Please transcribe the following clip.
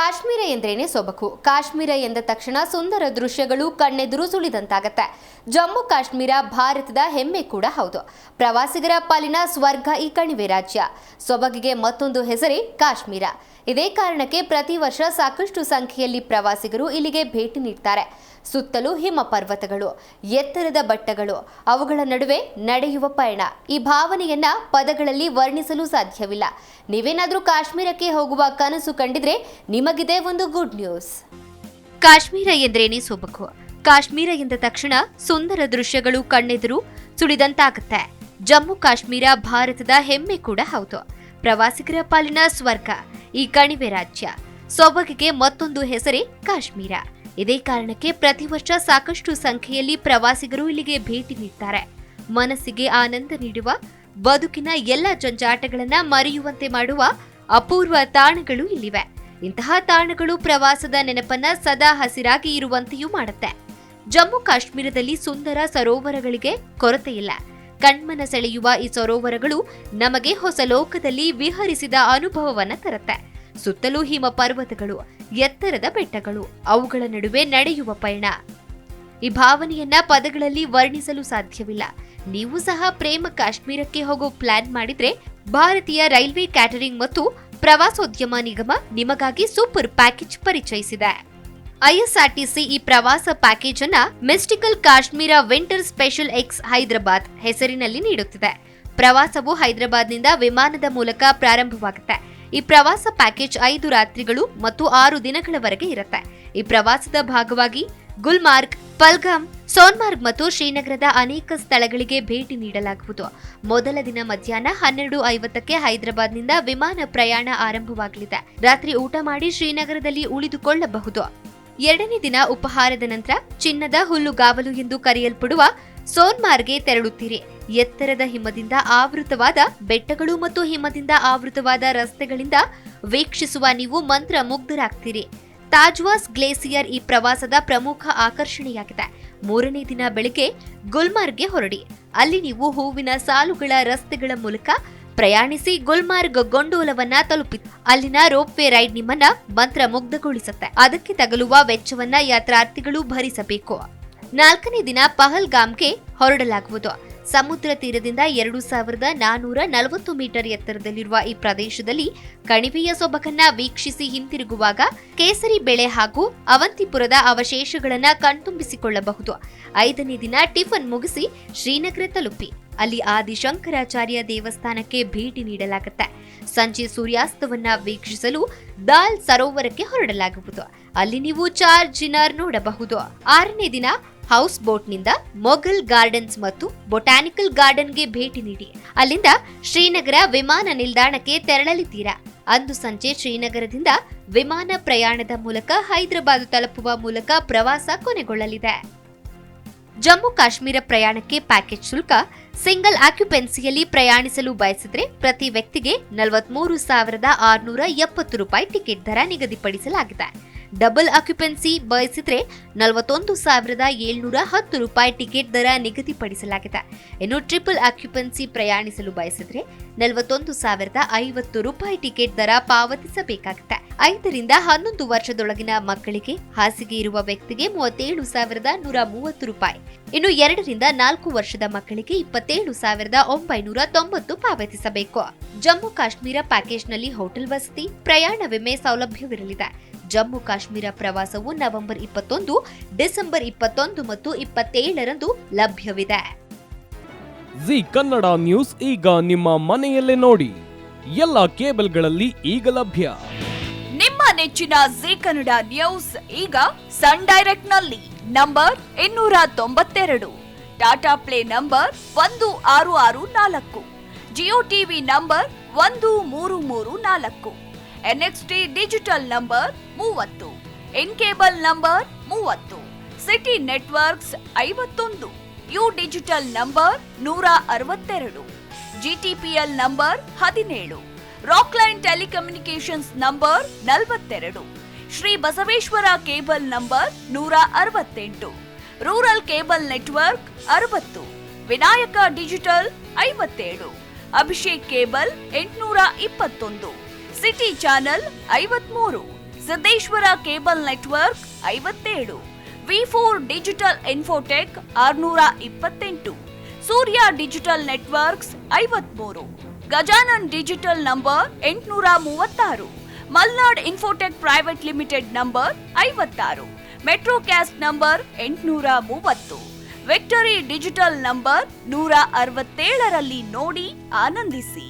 ಕಾಶ್ಮೀರ ಎಂದ್ರೇನೆ ಸೊಬಗು. ಕಾಶ್ಮೀರ ಎಂದ ತಕ್ಷಣ ಸುಂದರ ದೃಶ್ಯಗಳು ಕಣ್ಣೆದುರು ಸುಳಿದಂತಾಗತ್ತೆ. ಜಮ್ಮು ಕಾಶ್ಮೀರ ಭಾರತದ ಹೆಮ್ಮೆ ಕೂಡ ಹೌದು. ಪ್ರವಾಸಿಗರ ಪಾಲಿನ ಸ್ವರ್ಗ ಈ ಕಣಿವೆ ರಾಜ್ಯ. ಸೊಬಗಿಗೆ ಮತ್ತೊಂದು ಹೆಸರೇ ಕಾಶ್ಮೀರ. ಇದೇ ಕಾರಣಕ್ಕೆ ಪ್ರತಿ ವರ್ಷ ಸಾಕಷ್ಟು ಸಂಖ್ಯೆಯಲ್ಲಿ ಪ್ರವಾಸಿಗರು ಇಲ್ಲಿಗೆ ಭೇಟಿ ನೀಡ್ತಾರೆ. ಸುತ್ತಲೂ ಹಿಮ ಪರ್ವತಗಳು, ಎತ್ತರದ ಬೆಟ್ಟಗಳು, ಅವುಗಳ ನಡುವೆ ನಡೆಯುವ ಪಯಣ. ಈ ಭಾವನೆಯನ್ನ ಪದಗಳಲ್ಲಿ ವರ್ಣಿಸಲು ಸಾಧ್ಯವಿಲ್ಲ. ನೀವೇನಾದ್ರೂ ಕಾಶ್ಮೀರಕ್ಕೆ ಹೋಗುವ ಕನಸು ಕಂಡಿದ್ರೆ ನಿಮಗಿದೆ ಒಂದು ಗುಡ್ ನ್ಯೂಸ್. ಕಾಶ್ಮೀರ ಎಂದ್ರೇನೆ ಸೊಬಗು. ಕಾಶ್ಮೀರ ಎಂದ ತಕ್ಷಣ ಸುಂದರ ದೃಶ್ಯಗಳು ಕಣ್ಣೆದುರು ಸುಳಿದಂತಾಗುತ್ತೆ. ಜಮ್ಮು ಕಾಶ್ಮೀರ ಭಾರತದ ಹೆಮ್ಮೆ ಕೂಡ ಹೌದು. ಪ್ರವಾಸಿಗರ ಪಾಲಿನ ಸ್ವರ್ಗ ಈ ಕಣಿವೆ ರಾಜ್ಯ. ಸೊಬಗಿಗೆ ಮತ್ತೊಂದು ಹೆಸರೇ ಕಾಶ್ಮೀರ. ಇದೇ ಕಾರಣಕ್ಕೆ ಪ್ರತಿ ವರ್ಷ ಸಾಕಷ್ಟು ಸಂಖ್ಯೆಯಲ್ಲಿ ಪ್ರವಾಸಿಗರು ಇಲ್ಲಿಗೆ ಭೇಟಿ ನೀಡ್ತಾರೆ. ಮನಸ್ಸಿಗೆ ಆನಂದ ನೀಡುವ, ಬದುಕಿನ ಎಲ್ಲ ಜಂಜಾಟಗಳನ್ನ ಮರೆಯುವಂತೆ ಮಾಡುವ ಅಪೂರ್ವ ತಾಣಗಳು ಇಲ್ಲಿವೆ. ಇಂತಹ ತಾಣಗಳು ಪ್ರವಾಸದ ನೆನಪನ್ನ ಸದಾ ಹಸಿರಾಗಿ ಇರುವಂತೆಯೂ ಮಾಡುತ್ತೆ. ಜಮ್ಮು ಕಾಶ್ಮೀರದಲ್ಲಿ ಸುಂದರ ಸರೋವರಗಳಿಗೆ ಕೊರತೆ ಇಲ್ಲ. ಕಣ್ಮನ ಸೆಳೆಯುವ ಈ ಸರೋವರಗಳು ನಮಗೆ ಹೊಸ ಲೋಕದಲ್ಲಿ ವಿಹರಿಸಿದ ಅನುಭವವನ್ನ ತರುತ್ತೆ. ಸುತ್ತಲೂ ಹಿಮ ಪರ್ವತಗಳು, ಎತ್ತರದ ಬೆಟ್ಟಗಳು, ಅವುಗಳ ನಡುವೆ ನಡೆಯುವ ಪಯಣ. ಈ ಭಾವನೆಯನ್ನ ಪದಗಳಲ್ಲಿ ವರ್ಣಿಸಲು ಸಾಧ್ಯವಿಲ್ಲ. ನೀವು ಸಹ ಪ್ರೇಮ ಕಾಶ್ಮೀರಕ್ಕೆ ಹೋಗೋ ಪ್ಲಾನ್ ಮಾಡಿದ್ರೆ ಭಾರತೀಯ ರೈಲ್ವೆ ಕ್ಯಾಟರಿಂಗ್ ಮತ್ತು ಪ್ರವಾಸೋದ್ಯಮ ನಿಗಮ ನಿಮಗಾಗಿ ಸೂಪರ್ ಪ್ಯಾಕೇಜ್ ಪರಿಚಯಿಸಿದೆ. ಐಎಸ್ಆರ್ಟಿಸಿ ಈ ಪ್ರವಾಸ ಪ್ಯಾಕೇಜ್ ಅನ್ನ mystical Kashmir winter special X Hyderabad ಹೆಸರಿನಲ್ಲಿ ನೀಡುತ್ತಿದೆ. ಪ್ರವಾಸವು ಹೈದರಾಬಾದ್ನಿಂದ ವಿಮಾನದ ಮೂಲಕ ಪ್ರಾರಂಭವಾಗುತ್ತೆ. ಈ ಪ್ರವಾಸ ಪ್ಯಾಕೇಜ್ 5 ರಾತ್ರಿಗಳು ಮತ್ತು 6 ದಿನಗಳವರೆಗೆ ಇರುತ್ತೆ. ಈ ಪ್ರವಾಸದ ಭಾಗವಾಗಿ ಗುಲ್ಮಾರ್ಗ್, ಪಲ್ಗಾಮ್, ಸೋನ್ಮಾರ್ಗ್ ಮತ್ತು ಶ್ರೀನಗರದ ಅನೇಕ ಸ್ಥಳಗಳಿಗೆ ಭೇಟಿ ನೀಡಲಾಗುವುದು. ಮೊದಲ ದಿನ ಮಧ್ಯಾಹ್ನ 12:50ಕ್ಕೆ ಹೈದರಾಬಾದ್ನಿಂದ ವಿಮಾನ ಪ್ರಯಾಣ ಆರಂಭವಾಗಲಿದೆ. ರಾತ್ರಿ ಊಟ ಮಾಡಿ ಶ್ರೀನಗರದಲ್ಲಿ ಉಳಿದುಕೊಳ್ಳಬಹುದು. ಎರಡನೇ ದಿನ ಉಪಹಾರದ ನಂತರ ಚಿನ್ನದ ಹುಲ್ಲುಗಾವಲು ಎಂದು ಕರೆಯಲ್ಪಡುವ ಸೋನ್ಮಾರ್ಗ್ಗೆ ತೆರಳುತ್ತೀರಿ. ಎತ್ತರದ ಹಿಮದಿಂದ ಆವೃತವಾದ ಬೆಟ್ಟಗಳು ಮತ್ತು ಹಿಮದಿಂದ ಆವೃತವಾದ ರಸ್ತೆಗಳಿಂದ ವೀಕ್ಷಿಸುವ ನೀವು ಮಂತ್ರ ಮುಗ್ಧರಾಗ್ತೀರಿ. ತಾಜ್ವಾಸ್ ಗ್ಲೇಸಿಯರ್ ಈ ಪ್ರವಾಸದ ಪ್ರಮುಖ ಆಕರ್ಷಣೆಯಾಗಿದೆ. ಮೂರನೇ ದಿನ ಬೆಳಿಗ್ಗೆ ಗುಲ್ಮಾರ್ಗ್ಗೆ ಹೊರಡಿ. ಅಲ್ಲಿ ನೀವು ಹೂವಿನ ಸಾಲುಗಳ ರಸ್ತೆಗಳ ಮೂಲಕ ಪ್ರಯಾಣಿಸಿ ಗುಲ್ಮಾರ್ಗ್ ಗೊಂಡೋಲವನ್ನ ತಲುಪಿ ಅಲ್ಲಿನ ರೋಪ್ವೇ ರೈಡ್ ನಿಮ್ಮನ್ನ ಮಂತ್ರ ಮುಗ್ಧಗೊಳಿಸುತ್ತೆ. ಅದಕ್ಕೆ ತಗಲುವ ವೆಚ್ಚವನ್ನ ಯಾತ್ರಾರ್ಥಿಗಳು ಭರಿಸಬೇಕು. 4ನೇ ದಿನ ಪಹಲ್ಗಾಮ್ಗೆ ಹೊರಡಲಾಗುವುದು. ಸಮುದ್ರ ತೀರದಿಂದ 2440 ಮೀಟರ್ ಎತ್ತರದಲ್ಲಿರುವ ಈ ಪ್ರದೇಶದಲ್ಲಿ ಕಣಿವೆಯ ಸೊಬಗನ್ನ ವೀಕ್ಷಿಸಿ ಹಿಂತಿರುಗುವಾಗ ಕೇಸರಿ ಬೆಳೆ ಹಾಗೂ ಅವಂತಿಪುರದ ಅವಶೇಷಗಳನ್ನ ಕಣ್ತುಂಬಿಸಿಕೊಳ್ಳಬಹುದು. 5ನೇ ದಿನ ಟಿಫನ್ ಮುಗಿಸಿ ಶ್ರೀನಗರ ತಲುಪಿ ಅಲ್ಲಿ ಆದಿಶಂಕರಾಚಾರ್ಯ ದೇವಸ್ಥಾನಕ್ಕೆ ಭೇಟಿ ನೀಡಲಾಗುತ್ತೆ. ಸಂಜೆ ಸೂರ್ಯಾಸ್ತವನ್ನ ವೀಕ್ಷಿಸಲು ದಾಲ್ ಸರೋವರಕ್ಕೆ ಹೊರಡಲಾಗುವುದು. ಅಲ್ಲಿ ನೀವು ಚಾರ್ ಜಿನಾರ್ ನೋಡಬಹುದು. 6ನೇ ದಿನ ಹೌಸ್ ಬೋಟ್ನಿಂದ ಮೊಘಲ್ ಗಾರ್ಡನ್ಸ್ ಮತ್ತು ಬೊಟಾನಿಕಲ್ ಗಾರ್ಡನ್ಗೆ ಭೇಟಿ ನೀಡಿ ಅಲ್ಲಿಂದ ಶ್ರೀನಗರ ವಿಮಾನ ನಿಲ್ದಾಣಕ್ಕೆ ತೆರಳಲಿದ್ದೀರಾ. ಅಂದು ಸಂಜೆ ಶ್ರೀನಗರದಿಂದ ವಿಮಾನ ಪ್ರಯಾಣದ ಮೂಲಕ ಹೈದರಾಬಾದ್ ತಲುಪುವ ಮೂಲಕ ಪ್ರವಾಸ ಕೊನೆಗೊಳ್ಳಲಿದೆ. ಜಮ್ಮು ಕಾಶ್ಮೀರ ಪ್ರಯಾಣಕ್ಕೆ ಪ್ಯಾಕೇಜ್ ಶುಲ್ಕ ಸಿಂಗಲ್ ಆಕ್ಯುಪೆನ್ಸಿಯಲ್ಲಿ ಪ್ರಯಾಣಿಸಲು ಬಯಸಿದ್ರೆ ಪ್ರತಿ ವ್ಯಕ್ತಿಗೆ 43,670 ರೂಪಾಯಿ ಟಿಕೆಟ್ ದರ ನಿಗದಿಪಡಿಸಲಾಗಿದೆ. ಡಬಲ್ ಆಕ್ಯುಪೆನ್ಸಿ ಬಯಸಿದ್ರೆ 41,710 ರೂಪಾಯಿ ಟಿಕೆಟ್ ದರ ನಿಗದಿಪಡಿಸಲಾಗಿದೆ. ಇನ್ನು ಟ್ರಿಪಲ್ ಆಕ್ಯುಪೆನ್ಸಿ ಪ್ರಯಾಣಿಸಲು ಬಯಸಿದ್ರೆ 41,050 ರೂಪಾಯಿ ಟಿಕೆಟ್ ದರ ಪಾವತಿಸಬೇಕಾಗುತ್ತೆ. 5 ರಿಂದ 11 ವರ್ಷದೊಳಗಿನ ಮಕ್ಕಳಿಗೆ ಹಾಸಿಗೆ ಇರುವ ವ್ಯಕ್ತಿಗೆ 37,130 ರೂಪಾಯಿ. ಇನ್ನು 2 ರಿಂದ 4 ವರ್ಷದ ಮಕ್ಕಳಿಗೆ 27,990 ಪಾವತಿಸಬೇಕು. ಜಮ್ಮು ಕಾಶ್ಮೀರ ಪ್ಯಾಕೇಜ್ನಲ್ಲಿ ಹೋಟೆಲ್ ವಸತಿ, ಪ್ರಯಾಣ ವಿಮೆ ಸೌಲಭ್ಯವಿರಲಿದೆ. ಜಮ್ಮು ಕಾಶ್ಮೀರ ಪ್ರವಾಸವು ನವೆಂಬರ್ 21, ಡಿಸೆಂಬರ್ 21 ಮತ್ತು 27ರಂದು ಲಭ್ಯವಿದೆ. ಜಿ ಕನ್ನಡ ನ್ಯೂಸ್ ಈಗ ನಿಮ್ಮ ಮನೆಯಲ್ಲೇ ನೋಡಿ. ಎಲ್ಲ ಕೇಬಲ್ಗಳಲ್ಲಿ ಈಗ ಲಭ್ಯ. ನಿಮ್ಮ ನೆಚ್ಚಿನ ಜಿ ಕನ್ನಡ ನ್ಯೂಸ್ ಈಗ ಸನ್ ಡೈರೆಕ್ಟ್ ನಲ್ಲಿ number 292, Tata play number 1664, Jio TV number 1334, NXT digital number 30, in cable number 30, city networks 51, U digital number 162, GTPL number 17, Rockline telecommunications number 42, Shri Basaveshwara cable number 168, rural cable network 60, Vinayaka digital 57, Abhishek cable 821, city channel 53, Siddeshwara cable network 57, V4 digital Infotech 628, Surya digital networks 53, Gajanan digital number 836, Malnad Infotech private limited number 56, Metrocast number 830, victory digital number 167ರಲ್ಲಿ ನೋಡಿ ಆನಂದಿಸಿ.